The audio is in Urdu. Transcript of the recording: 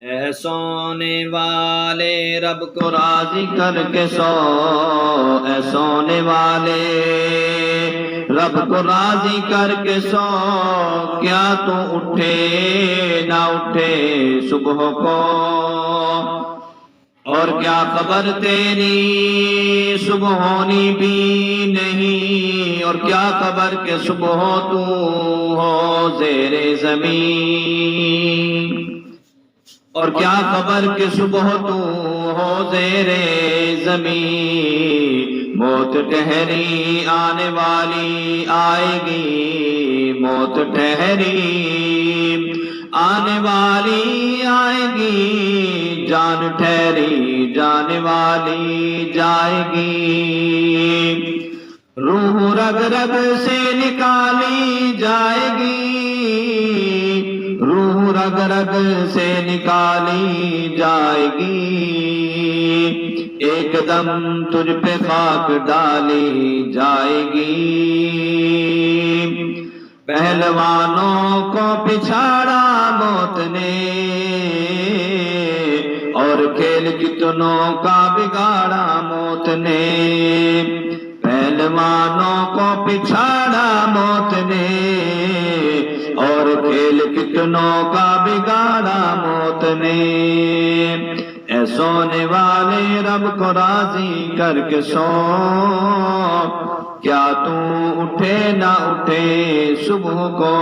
اے سونے والے رب کو راضی کر کے سو، اے سونے والے رب کو راضی کر کے سو، کیا تو اٹھے نہ اٹھے صبح کو، اور کیا خبر تیری صبح ہونی بھی نہیں، اور کیا خبر کہ صبح تو ہو زیر زمین، اور کیا خبر کہ صبح تو ہو زیر زمین، موت ٹھہری آنے والی آئے گی، موت ٹھہری آنے والی آئے گی، جان ٹھہری جانے والی جائے گی، روح رگ رگ سے نکالی جائے گی، روح رگ رگ سے نکالی جائے گی، ایک دم تجھ پہ خاک ڈالی جائے گی، پہلوانوں کو پچھاڑا موت نے، اور کھیل کتنوں کا بگاڑا موت نے، پہلوانوں کو پچھاڑا موت نے، اور کھیل کتنوں کا بگاڑا موت نے، اے سونے والے رب کو راضی کر کے سو، کیا تو اٹھے نہ اٹھے صبح کو۔